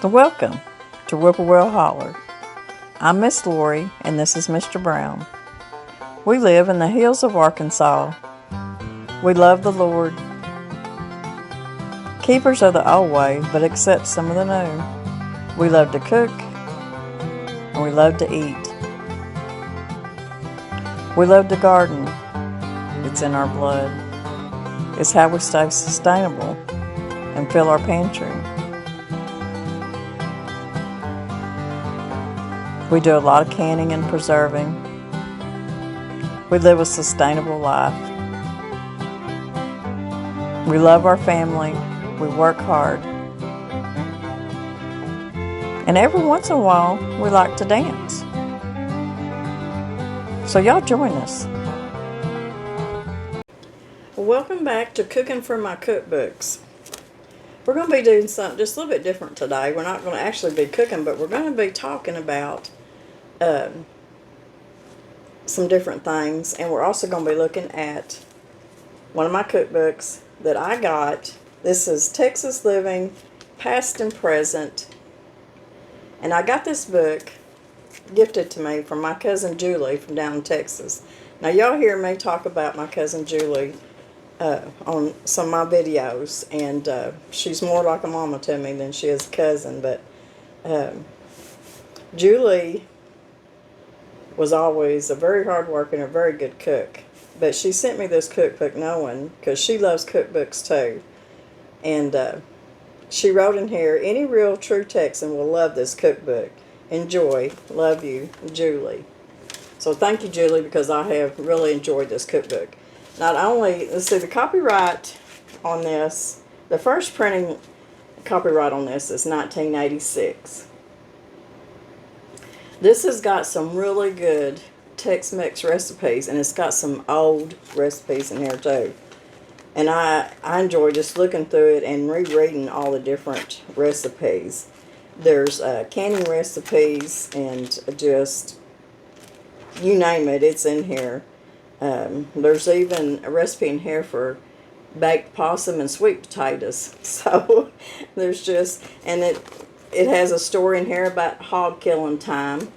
Welcome to Whippoorwill Holler. I'm Miss Lori and this is Mr. Brown. We live in the hills of Arkansas. We love the Lord. Keepers of the old way, but accept some of the new. We love to cook and we love to eat. We love to garden. It's in our blood. It's how we stay sustainable and fill our pantry. We do a lot of canning and preserving. We live a sustainable life. We love our family. We work hard. And every once in a while, we like to dance. So y'all join us. Welcome back to Cooking from My Cookbooks. We're going to be doing something just a little bit different today. We're not going to actually be cooking, but we're going to be talking about some different things, and we're also going to be looking at one of my cookbooks that I got. This is Texas Living, Past and Present, and I got this book gifted to me from my cousin Julie from down in Texas. Now y'all hear me talk about my cousin Julie on some of my videos, and she's more like a mama to me than she is a cousin, but Julie was always a very hard worker and a very good cook. But she sent me this cookbook knowing, because she loves cookbooks too. And she wrote in here, any real true Texan will love this cookbook. Enjoy. Love you, Julie. So thank you, Julie, because I have really enjoyed this cookbook. Not only, let's see, the copyright on this, the first printing copyright on this is 1986. This has got some really good Tex-Mex recipes, and it's got some old recipes in here too. And I enjoy just looking through it and rereading all the different recipes. There's canning recipes and just, you name it, it's in here. There's even a recipe in here for baked possum and sweet potatoes. So there's just, and it has a story in here about hog killing time.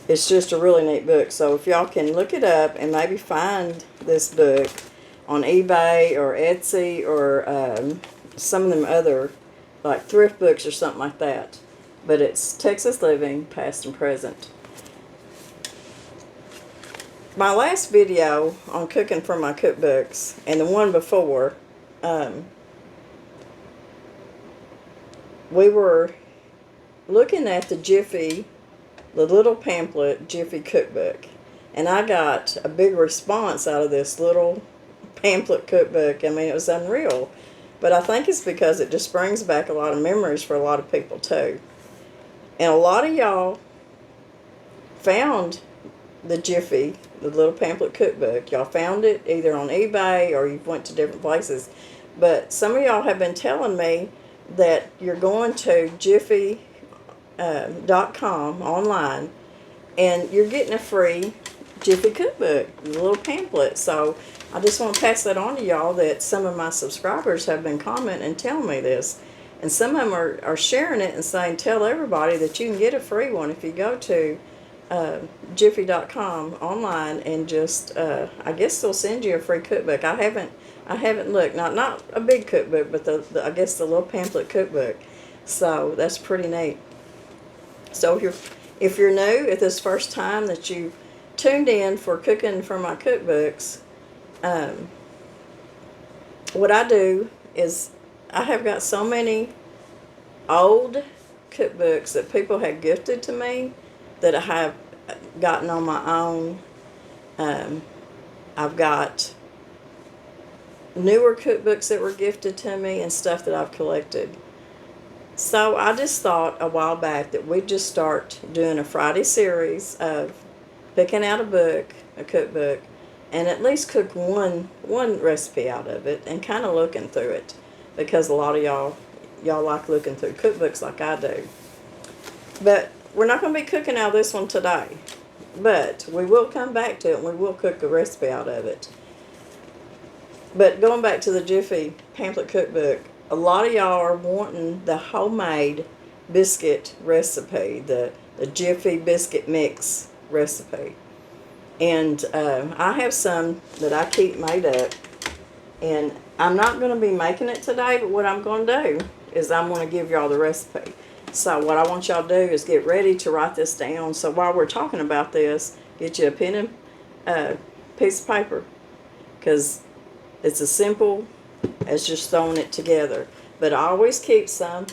It's just a really neat book. So if y'all can look it up and maybe find this book on eBay or Etsy or some of them other, like thrift books or something like that. But it's Texas Living, Past and Present. My last video on cooking from my cookbooks and the one before, we were looking at the Jiffy, the little pamphlet Jiffy cookbook, and I got a big response out of this little pamphlet cookbook. I mean, it was unreal, but I think it's because it just brings back a lot of memories for a lot of people too. And a lot of y'all found the Jiffy, the little pamphlet cookbook. Y'all found it either on eBay or you went to different places, but some of y'all have been telling me that you're going to Jiffy.com online and you're getting a free Jiffy cookbook, a little pamphlet. So I just want to pass that on to y'all, that some of my subscribers have been commenting and telling me this, and some of them are sharing it and saying tell everybody that you can get a free one if you go to Jiffy.com online and just I guess they'll send you a free cookbook. I haven't looked, not a big cookbook, but the I guess the little pamphlet cookbook. So that's pretty neat. So if you're new, if this first time that you tuned in for Cooking from My Cookbooks, what I do is I have got so many old cookbooks that people have gifted to me that I have gotten on my own. I've got newer cookbooks that were gifted to me and stuff that I've collected. So I just thought a while back that we'd just start doing a Friday series of picking out a book, a cookbook, and at least cook one recipe out of it and kind of looking through it, because a lot of y'all like looking through cookbooks like I do. But we're not going to be cooking out of this one today, but we will come back to it and we will cook a recipe out of it. But going back to the Jiffy pamphlet cookbook, a lot of y'all are wanting the homemade biscuit recipe, the Jiffy biscuit mix recipe. And I have some that I keep made up. And I'm not going to be making it today, but what I'm going to do is I'm going to give y'all the recipe. So what I want y'all to do is get ready to write this down. So while we're talking about this, get you a pen and piece of paper, because it's as simple as just throwing it together. But I always keep some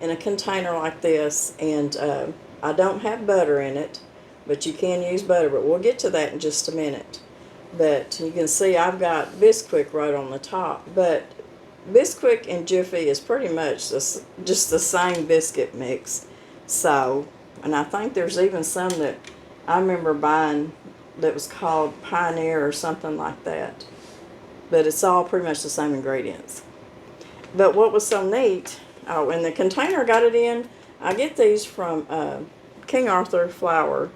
in a container like this, and I don't have butter in it, but you can use butter, but we'll get to that in just a minute. But you can see I've got Bisquick right on the top, but Bisquick and Jiffy is pretty much just the same biscuit mix. So, and I think there's even some that I remember buying that was called Pioneer or something like that. But it's all pretty much the same ingredients. But what was so neat, oh, and the container I got it in, I get these from King Arthur Flour.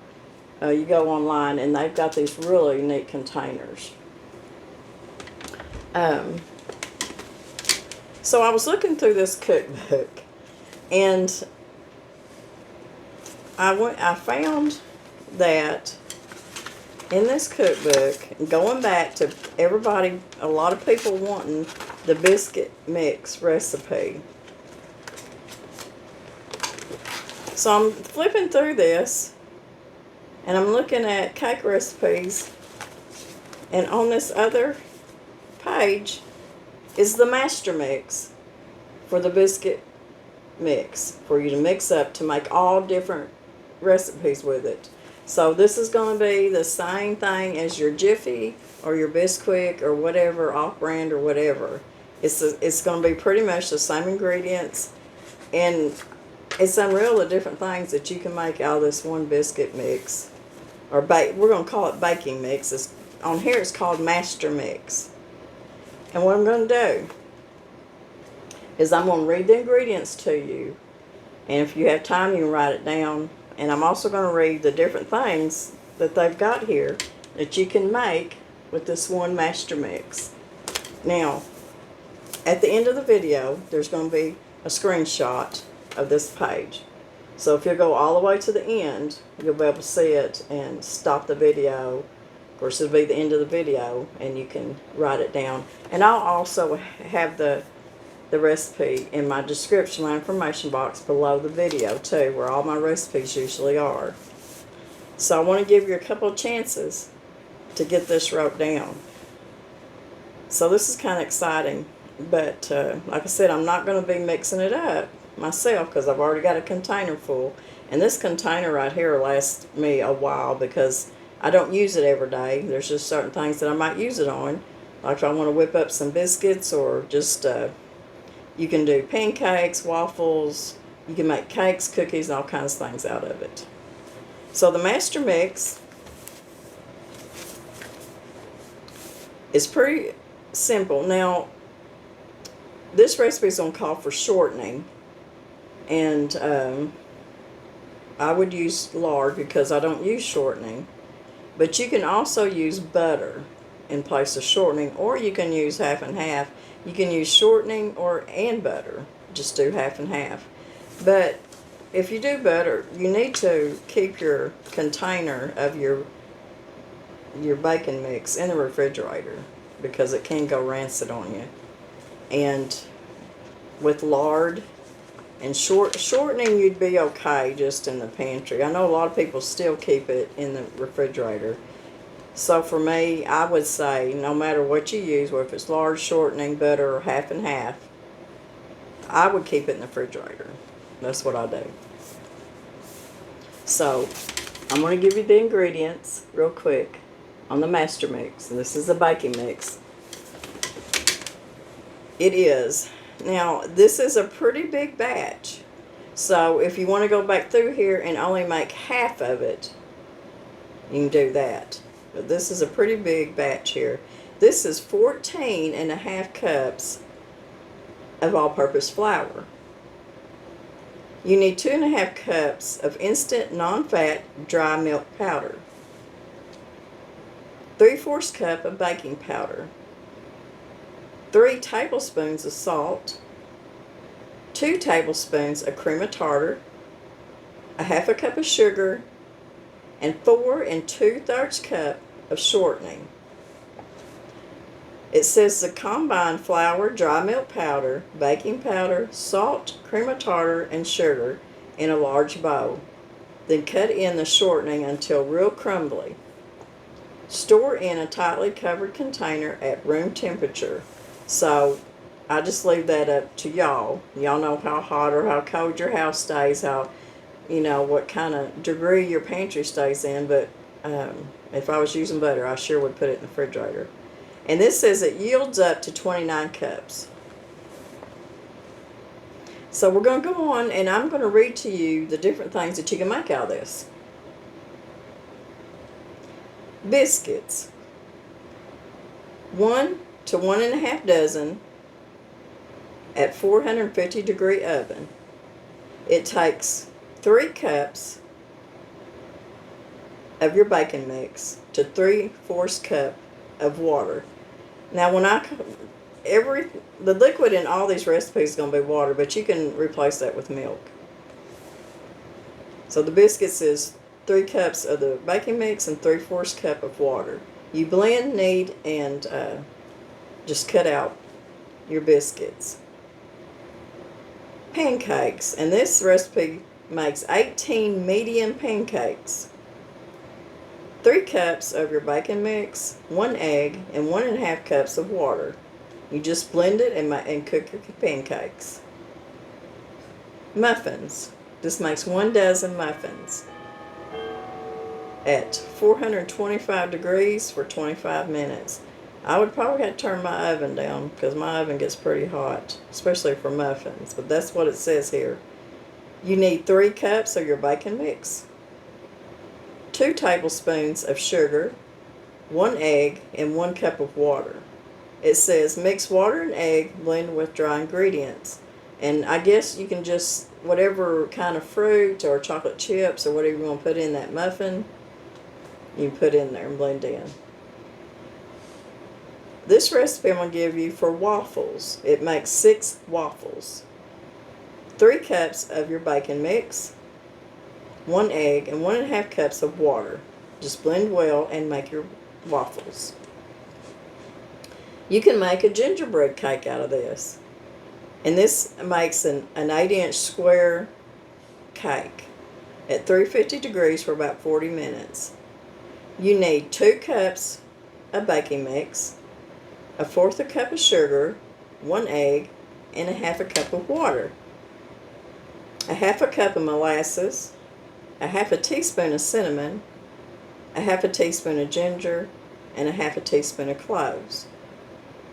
You go online and they've got these really neat containers. So I was looking through this cookbook, and I found that in this cookbook, going back to everybody, a lot of people wanting the biscuit mix recipe. So I'm flipping through this, and I'm looking at cake recipes, and on this other page is the master mix for the biscuit mix, for you to mix up to make all different recipes with it. So this is going to be the same thing as your Jiffy or your Bisquick or whatever, off-brand or whatever. It's going to be pretty much the same ingredients, and it's unreal the different things that you can make out of this one biscuit mix. Or we're going to call it baking mix. On here it's called master mix. And what I'm going to do is I'm going to read the ingredients to you, and if you have time you can write it down. And I'm also going to read the different things that they've got here that you can make with this one master mix. Now, at the end of the video, there's going to be a screenshot of this page. So if you go all the way to the end, you'll be able to see it and stop the video. Of course, it'll be the end of the video, and you can write it down. And I'll also have the recipe in my description, my information box below the video too, where all my recipes usually are. So I want to give you a couple of chances to get this wrote down. So this is kind of exciting, but like I said, I'm not going to be mixing it up myself because I've already got a container full, and this container right here lasts me a while because I don't use it every day. There's just certain things that I might use it on, like if I want to whip up some biscuits, or just you can do pancakes, waffles, you can make cakes, cookies, all kinds of things out of it. So the master mix is pretty simple. Now, this recipe is going to call for shortening, and I would use lard because I don't use shortening. But you can also use butter in place of shortening, or you can use half and half. You can use shortening and butter. Just do half and half. But if you do butter, you need to keep your container of your bacon mix in the refrigerator because it can go rancid on you. And with lard and shortening, you'd be okay just in the pantry. I know a lot of people still keep it in the refrigerator. So for me, I would say no matter what you use, whether it's lard, shortening, butter, or half and half, I would keep it in the refrigerator. That's what I do. So I'm going to give you the ingredients real quick on the master mix. And this is the baking mix. It is. Now, this is a pretty big batch. So if you want to go back through here and only make half of it, you can do that. But this is a pretty big batch here. This is 14.5 cups of all-purpose flour. You need 2.5 cups of instant non-fat dry milk powder, 3/4 cup of baking powder, 3 tablespoons of salt, 2 tablespoons of cream of tartar, a half a cup of sugar, and 4 2/3 cup of shortening. It says the combined flour, dry milk powder, baking powder, salt, cream of tartar, and sugar in a large bowl. Then cut in the shortening until real crumbly. Store in a tightly covered container at room temperature. So I just leave that up to y'all. Y'all know how hot or how cold your house stays, how, what kind of degree your pantry stays in. But if I was using butter, I sure would put it in the refrigerator. And this says it yields up to 29 cups. So we're going to go on, and I'm going to read to you the different things that you can make out of this. Biscuits. 1 to 1 1/2 dozen at 450 degree oven. It takes 3 cups of your baking mix to 3/4 cup of water. Now, the liquid in all these recipes is going to be water, but you can replace that with milk. So the biscuits is 3 cups of the baking mix and 3/4 cup of water. You blend, knead, and just cut out your biscuits. Pancakes, and this recipe makes 18 medium pancakes. 3 cups of your baking mix, 1 egg, and 1 1/2 cups of water. You just blend it and cook your pancakes. Muffins. This makes 1 dozen muffins at 425 degrees for 25 minutes. I would probably have to turn my oven down because my oven gets pretty hot, especially for muffins, but that's what it says here. You need 3 cups of your baking mix, 2 tablespoons of sugar, 1 egg, and 1 cup of water. It says mix water and egg, blend with dry ingredients. And I guess you can just, whatever kind of fruit or chocolate chips or whatever you want to put in that muffin, you put in there and blend in. This recipe I'm going to give you for waffles. It makes 6 waffles. 3 cups of your baking mix, 1 egg, and 1 1/2 cups of water. Just blend well and make your waffles. You can make a gingerbread cake out of this. And this makes an 8-inch square cake at 350 degrees for about 40 minutes. You need 2 cups of baking mix, 1/4 cup of sugar, 1 egg, and 1/2 cup of water. 1/2 cup of molasses, 1/2 teaspoon of cinnamon, 1/2 teaspoon of ginger, and 1/2 teaspoon of cloves.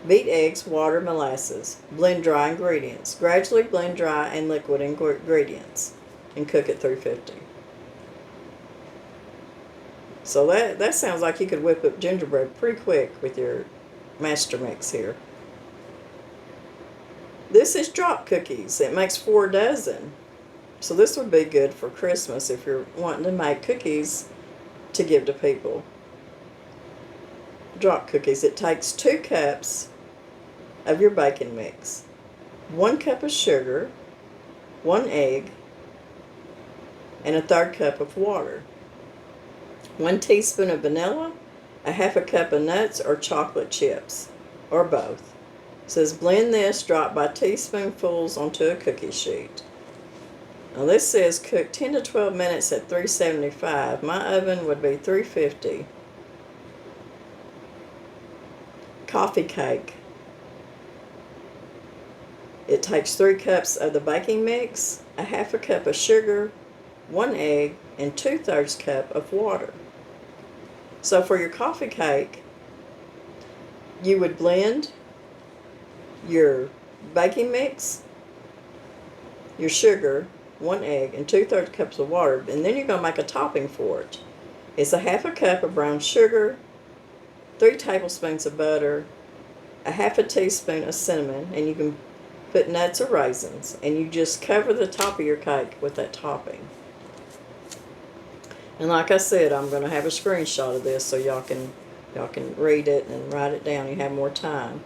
Beat eggs, water, molasses. Blend dry ingredients. Gradually blend dry and liquid ingredients and cook at 350. So that sounds like you could whip up gingerbread pretty quick with your master mix here. This is drop cookies. It makes 4 dozen. So this would be good for Christmas if you're wanting to make cookies to give to people. Drop cookies. It takes 2 cups of your baking mix, 1 cup of sugar, 1 egg, and 1/3 cup of water. 1 teaspoon of vanilla, 1/2 cup of nuts or chocolate chips, or both. It says blend this, drop by teaspoonfuls onto a cookie sheet. Now this says cook 10 to 12 minutes at 375. My oven would be 350. Coffee cake. It takes 3 cups of the baking mix, 1/2 cup of sugar, 1 egg, and 2/3 cup of water. So for your coffee cake, you would blend your baking mix, your sugar, 1 egg, and 2/3 cups of water, and then you're going to make a topping for it. It's 1/2 cup of brown sugar, 3 tablespoons of butter, 1/2 teaspoon of cinnamon, and you can put nuts or raisins, and you just cover the top of your cake with that topping. And like I said, I'm going to have a screenshot of this so y'all can read it and write it down. You have more time.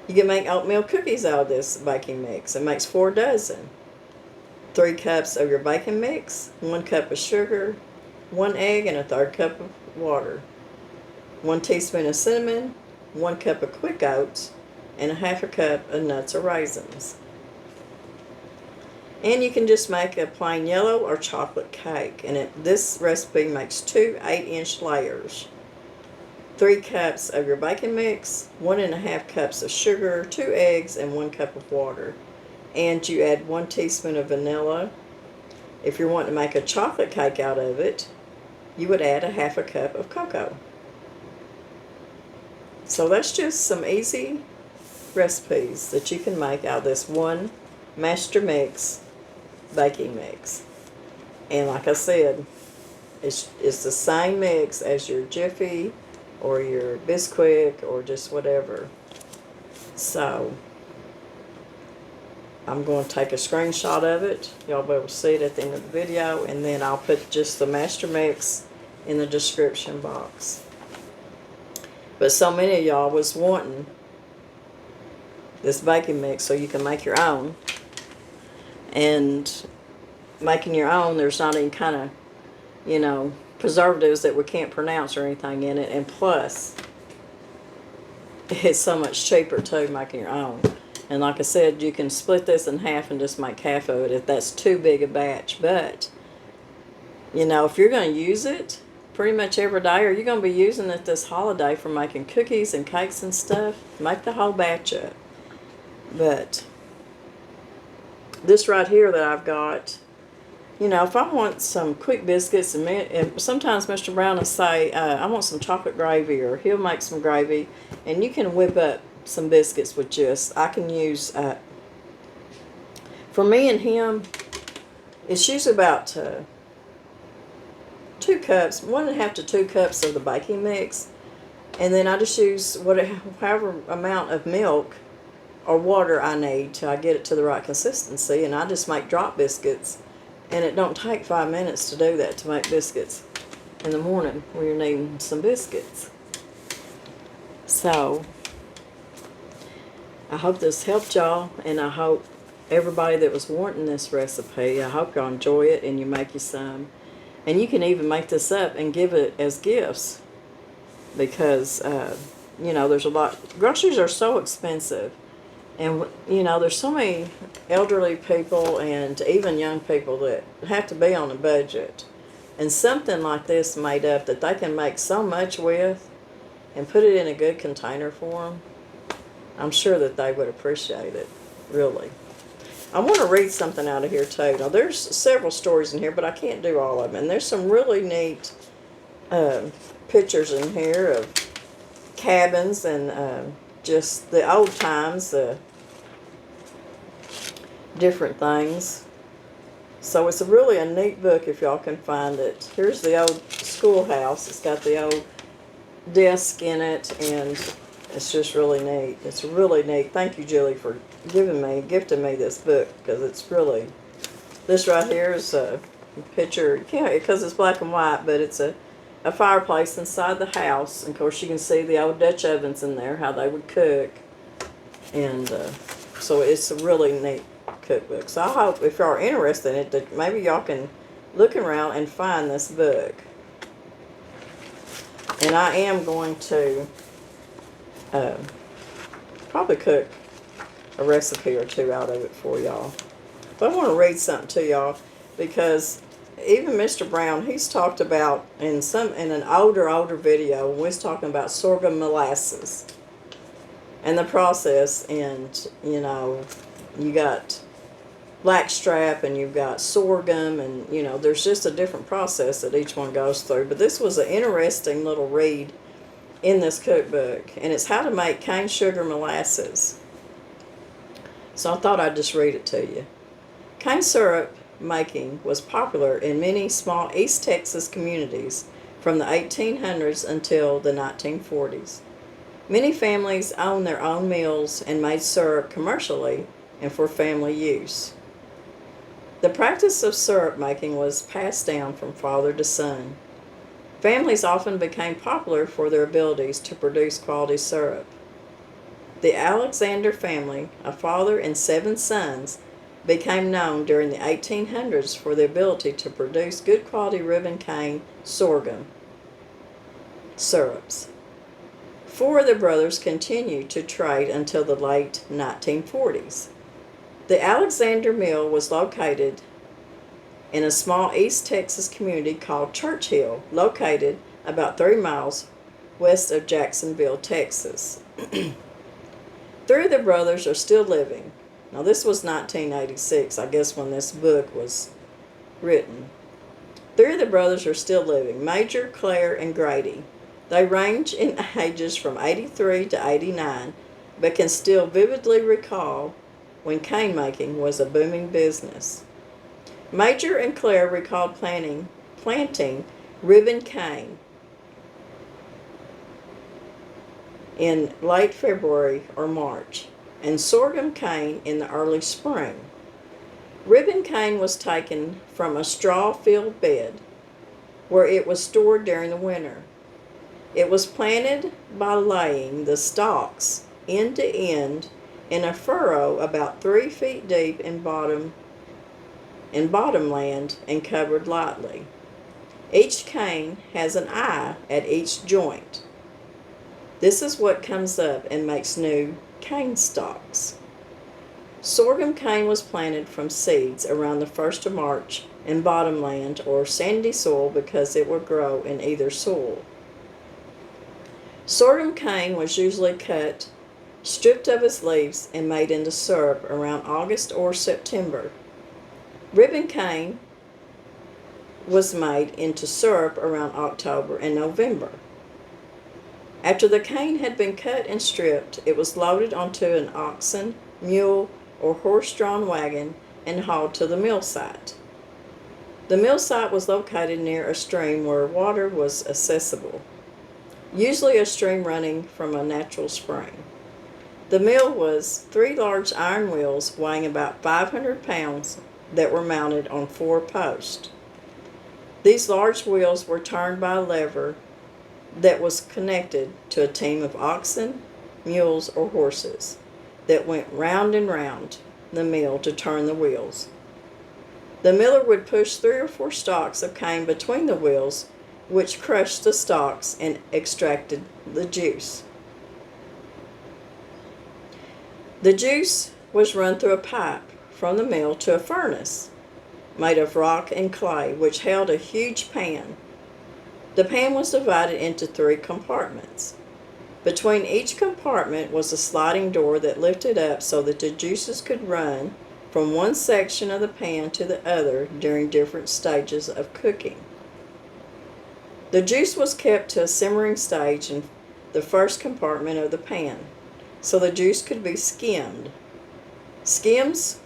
You can make oatmeal cookies out of this baking mix. It makes 4 dozen. 3 cups of your baking mix, 1 cup of sugar, 1 egg, and a 1/3 cup of water, 1 teaspoon of cinnamon, 1 cup of quick oats, and a 1/2 cup of nuts or raisins. And you can just make a plain yellow or chocolate cake. And this recipe makes 2 8-inch layers. 3 cups of your baking mix, 1 1/2 cups of sugar, 2 eggs, and 1 cup of water. And you add 1 teaspoon of vanilla. If you're wanting to make a chocolate cake out of it, you would add a 1/2 cup of cocoa. So that's just some easy recipes that you can make out of this one master mix baking mix. And like I said, it's the same mix as your Jiffy or your Bisquick or just whatever. So I'm going to take a screenshot of it. Y'all be able to see it at the end of the video, and then I'll put just the master mix in the description box. But so many of y'all was wanting this baking mix so you can make your own. And making your own, there's not any kind of, you know, preservatives that we can't pronounce or anything in it. And plus, it's so much cheaper too, making your own. And like I said, you can split this in half and just make half of it if that's too big a batch. But, you know, if you're going to use it pretty much every day, or you're going to be using it this holiday for making cookies and cakes and stuff, make the whole batch up. But this right here that I've got, you know, if I want some quick biscuits, and sometimes Mr. Brown will say, I want some chocolate gravy, or he'll make some gravy, and you can whip up some biscuits with just, I can use, for me and him, it's usually about 2 cups, 1 1/2 to 2 cups of the baking mix, and then I just use however amount of milk or water I need till I get it to the right consistency, and I just make drop biscuits, and it don't take 5 minutes to do that, to make biscuits in the morning when you're needing some biscuits. So I hope this helped y'all, and I hope everybody that was wanting this recipe, I hope y'all enjoy it and you make you some. And you can even make this up and give it as gifts, because you know, there's a lot, groceries are so expensive. And, you know, there's so many elderly people and even young people that have to be on a budget. And something like this made up that they can make so much with and put it in a good container for them, I'm sure that they would appreciate it, really. I want to read something out of here, too. Now, there's several stories in here, but I can't do all of them. And there's some really neat pictures in here of cabins and just the old times, different things. So it's really a neat book if y'all can find it. Here's the old schoolhouse. It's got the old desk in it, and it's just really neat. It's really neat. Thank you, Julie, for gifting me this book, because it's really, this right here is a picture, because it's black and white, but it's a fireplace inside the house. And of course you can see the old Dutch ovens in there, how they would cook. And so it's a really neat cookbook. So I hope if y'all are interested in it, that maybe y'all can look around and find this book. And I am going to probably cook a recipe or two out of it for y'all. But I want to read something to y'all, because even Mr. Brown, he's talked about in an older video when we was talking about sorghum molasses and the process. And you know, you got blackstrap and you've got sorghum, and you know, there's just a different process that each one goes through. But this was an interesting little read in this cookbook, and it's how to make cane sugar molasses. So I thought I'd just read it to you. Cane syrup making was popular in many small East Texas communities from the 1800s until the 1940s. Many families owned their own mills and made syrup commercially and for family use. The practice of syrup making was passed down from father to son. Families often became popular for their abilities to produce quality syrup. The Alexander family, a father and 7 sons, became known during the 1800s for the ability to produce good quality ribbon cane sorghum syrups. Four of the brothers continued to trade until the late 1940s. The Alexander Mill was located in a small East Texas community called Churchill, located about 3 miles west of Jacksonville, Texas. Three of the brothers are still living. Now, this was 1986, I guess, when this book was written. Three of the brothers are still living: Major, Claire, and Grady. They range in ages from 83 to 89, but can still vividly recall when cane making was a booming business. Major and Claire recalled planting ribbon cane in late February or March, and sorghum cane in the early spring. Ribbon cane was taken from a straw-filled bed where it was stored during the winter. It was planted by laying the stalks end to end in a furrow about 3 feet deep in bottomland and covered lightly. Each cane has an eye at each joint. This is what comes up and makes new cane stalks. Sorghum cane was planted from seeds around the 1st of March in bottomland or sandy soil because it would grow in either soil. Sorghum cane was usually cut, stripped of its leaves, and made into syrup around August or September. Ribbon cane was made into syrup around October and November. After the cane had been cut and stripped, it was loaded onto an oxen, mule, or horse-drawn wagon and hauled to the mill site. The mill site was located near a stream where water was accessible, usually a stream running from a natural spring. The mill was 3 large iron wheels weighing about 500 pounds that were mounted on 4 posts. These large wheels were turned by a lever that was connected to a team of oxen, mules, or horses that went round and round the mill to turn the wheels. The miller would push 3 or 4 stalks of cane between the wheels, which crushed the stalks and extracted the juice. The juice was run through a pipe from the mill to a furnace made of rock and clay, which held a huge pan. The pan was divided into 3 compartments. Between each compartment was a sliding door that lifted up so that the juices could run from one section of the pan to the other during different stages of cooking. The juice was kept to a simmering stage in the first compartment of the pan, so the juice could be skimmed. Skims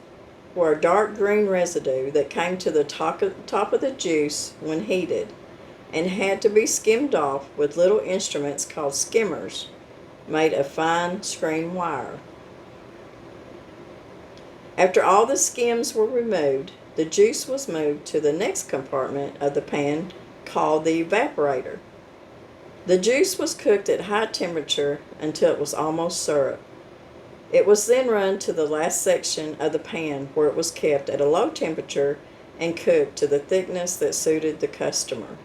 were a dark green residue that came to the top of the juice when heated, and had to be skimmed off with little instruments called skimmers made of fine screen wire. After all the skims were removed, the juice was moved to the next compartment of the pan called the evaporator. The juice was cooked at high temperature until it was almost syrup. It was then run to the last section of the pan where it was kept at a low temperature and cooked to the thickness that suited the customer.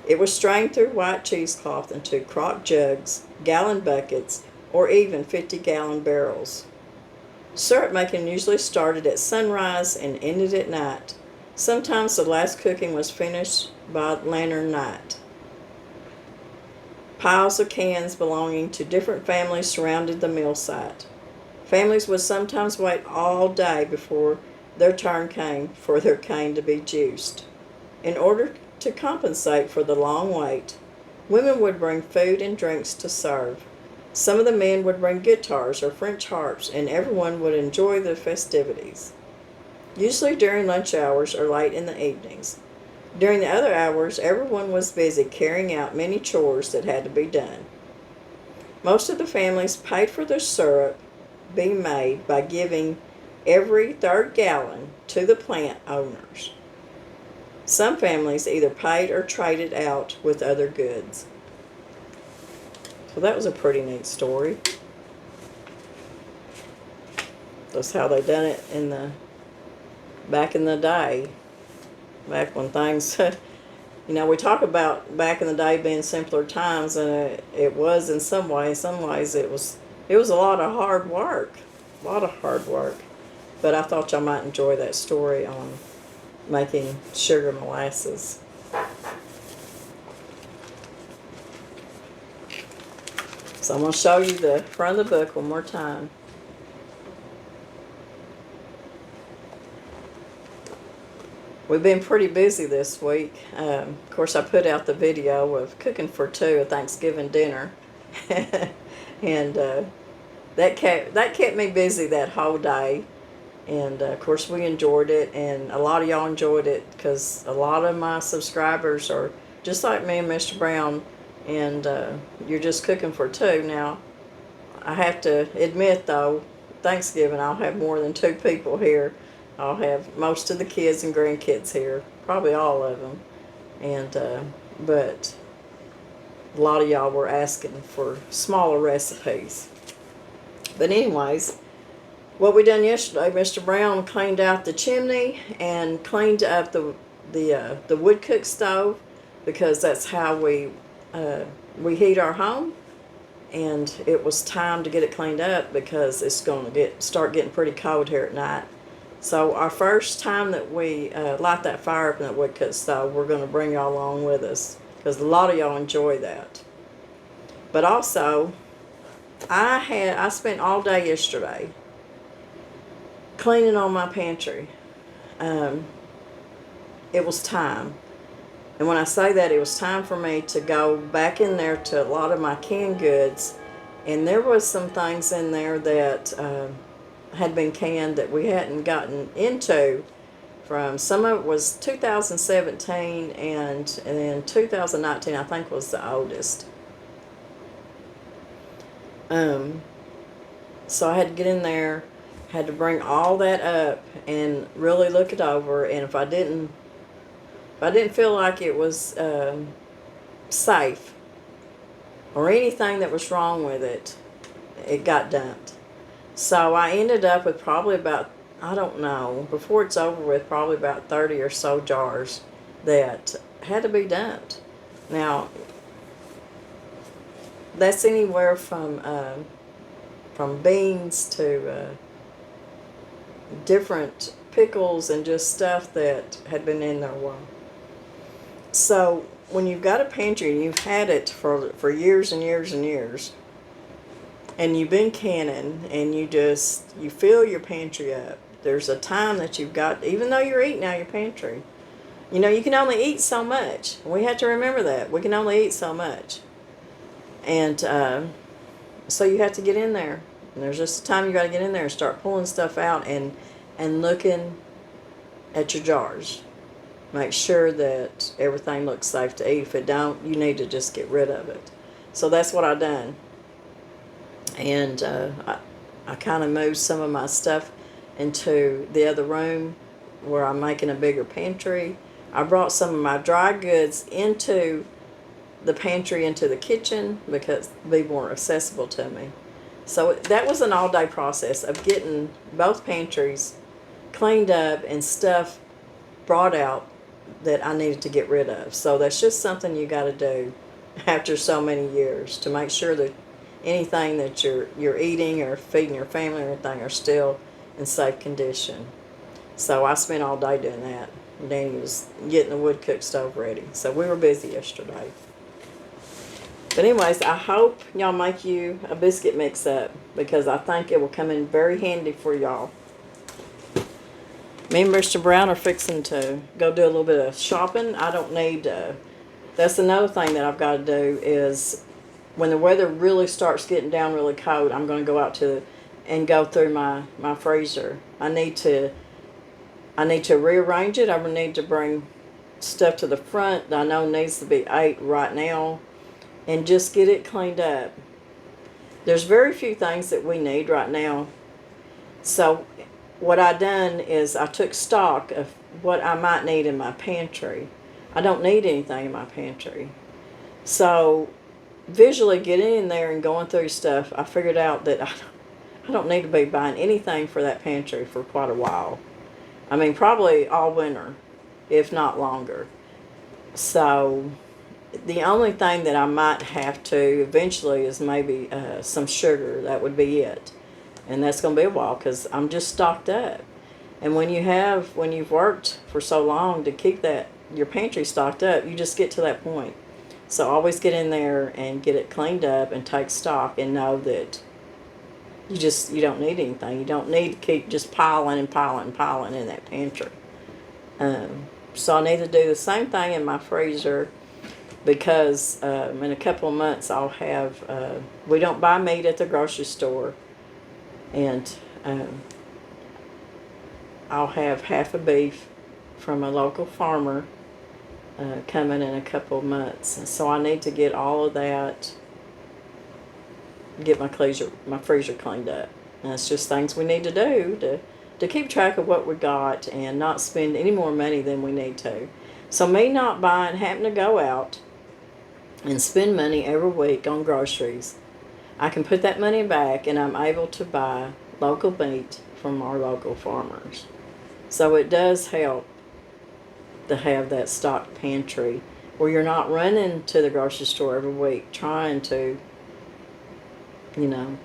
It was strained through white cheesecloth into crock jugs, gallon buckets, or even 50-gallon barrels. Syrup making usually started at sunrise and ended at night. Sometimes the last cooking was finished by lantern night. Piles of cans belonging to different families surrounded the mill site. Families would sometimes wait all day before their turn came for their cane to be juiced. In order to compensate for the long wait, women would bring food and drinks to serve. Some of the men would bring guitars or French harps, and everyone would enjoy the festivities, usually during lunch hours or late in the evenings. During the other hours, everyone was busy carrying out many chores that had to be done. Most of the families paid for their syrup being made by giving every 3rd gallon to the plant owners. Some families either paid or traded out with other goods. So that was a pretty neat story. That's how they done it back in the day. Back when things, we talk about back in the day being simpler times, and it was in some ways. Some ways it was a lot of hard work, a lot of hard work. But I thought y'all might enjoy that story on making sugar molasses. So I'm going to show you the front of the book one more time. We've been pretty busy this week. Of course, I put out the video of cooking for two, a Thanksgiving dinner. And that kept me busy that whole day. And, of course, we enjoyed it. And a lot of y'all enjoyed it because a lot of my subscribers are just like me and Mr. Brown. And you're just cooking for two. Now, I have to admit, though, Thanksgiving, I'll have more than two people here. I'll have most of the kids and grandkids here, probably all of them. And but a lot of y'all were asking for smaller recipes. But anyways, what we done yesterday, Mr. Brown cleaned out the chimney and cleaned up the wood cook stove, because that's how we heat our home. And it was time to get it cleaned up because it's going to start getting pretty cold here at night. So our first time that we light that fire up in that wood cut stove, we're going to bring y'all along with us because a lot of y'all enjoy that. But also, I spent all day yesterday cleaning on my pantry. It was time. And when I say that, it was time for me to go back in there to a lot of my canned goods. And there was some things in there that had been canned that we hadn't gotten into from. Some of it was 2017 and then 2019 I think was the oldest. So I had to get in there, had to bring all that up and really look it over, and if I didn't feel like it was safe or anything that was wrong with it, it got dumped. So I ended up with probably about, I don't know, before it's over with, probably about 30 or so jars that had to be dumped. Now, that's anywhere from beans to different pickles and just stuff that had been in there a while. So when you've got a pantry and you've had it for years and years and years, and you've been canning, and you fill your pantry up, there's a time that you've got, even though you're eating out of your pantry, you can only eat so much. We have to remember that. We can only eat so much. And so you have to get in there. And there's just a time you got to get in there and start pulling stuff out and looking at your jars. Make sure that everything looks safe to eat. If it don't, you need to just get rid of it. So that's what I done. And I kind of moved some of my stuff into the other room where I'm making a bigger pantry. I brought some of my dry goods into the pantry, into the kitchen, because they be more accessible to me. So that was an all-day process of getting both pantries cleaned up and stuff brought out that I needed to get rid of. So that's just something you got to do after so many years to make sure that anything that you're eating or feeding your family or anything are still in safe condition. So I spent all day doing that. Danny was getting the wood cook stove ready. So we were busy yesterday. But anyways, I hope y'all make you a biscuit mix-up, because I think it will come in very handy for y'all. Me and Mr. Brown are fixing to go do a little bit of shopping. I don't need, that's another thing that I've got to do is when the weather really starts getting down really cold, I'm going to go out and go through my freezer. I need to rearrange it. I need to bring stuff to the front that I know needs to be ate right now and just get it cleaned up. There's very few things that we need right now. So what I done is I took stock of what I might need in my pantry. I don't need anything in my pantry. So visually getting in there and going through stuff, I figured out that I don't need to be buying anything for that pantry for quite a while. I mean, probably all winter, if not longer. So the only thing that I might have to eventually is maybe some sugar. That would be it. And that's going to be a while because I'm just stocked up. And when you've worked for so long to keep your pantry stocked up, you just get to that point. So always get in there and get it cleaned up and take stock and know that you don't need anything. You don't need to keep just piling and piling and piling in that pantry. So I need to do the same thing in my freezer because in a couple of months I'll have, we don't buy meat at the grocery store, and I'll have half a beef from a local farmer coming in a couple of months. And so I need to get all of that, get my freezer cleaned up. And it's just things we need to do to keep track of what we got and not spend any more money than we need to. So me not having to go out and spend money every week on groceries, I can put that money back and I'm able to buy local meat from our local farmers. So it does help to have that stocked pantry where you're not running to the grocery store every week trying to, to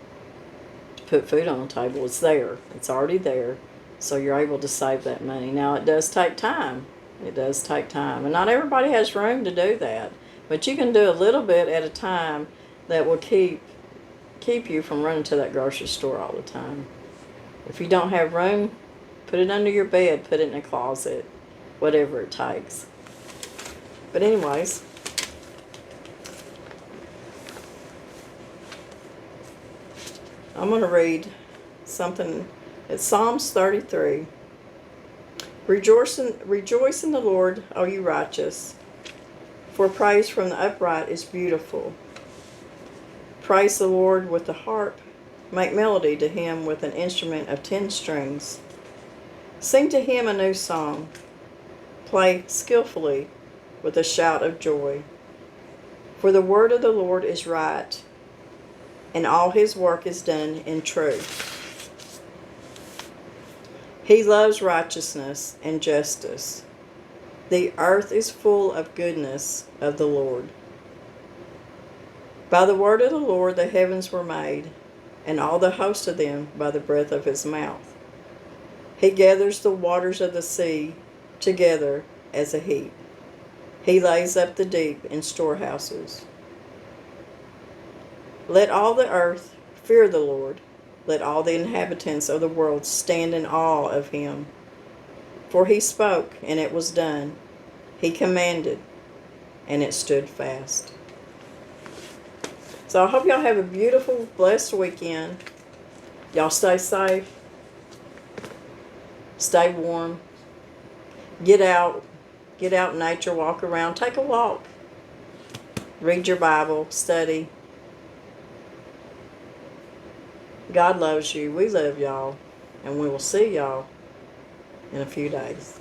put food on the table. It's there. It's already there. So you're able to save that money. Now, it does take time. It does take time. And not everybody has room to do that. But you can do a little bit at a time that will keep you from running to that grocery store all the time. If you don't have room, put it under your bed, put it in a closet, whatever it takes. But anyways, I'm going to read something. It's Psalms 33. Rejoice in the Lord, O you righteous, for praise from the upright is beautiful. Praise the Lord with the harp. Make melody to him with an instrument of 10 strings. Sing to him a new song. Play skillfully with a shout of joy. For the word of the Lord is right, and all his work is done in truth. He loves righteousness and justice. The earth is full of goodness of the Lord. By the word of the Lord the heavens were made, and all the host of them by the breath of his mouth. He gathers the waters of the sea together as a heap. He lays up the deep in storehouses. Let all the earth fear the Lord. Let all the inhabitants of the world stand in awe of him. For he spoke, and it was done. He commanded, and it stood fast. So I hope y'all have a beautiful, blessed weekend. Y'all stay safe. Stay warm. Get out in nature, walk around, take a walk. Read your Bible, study. God loves you. We love y'all. And we will see y'all in a few days.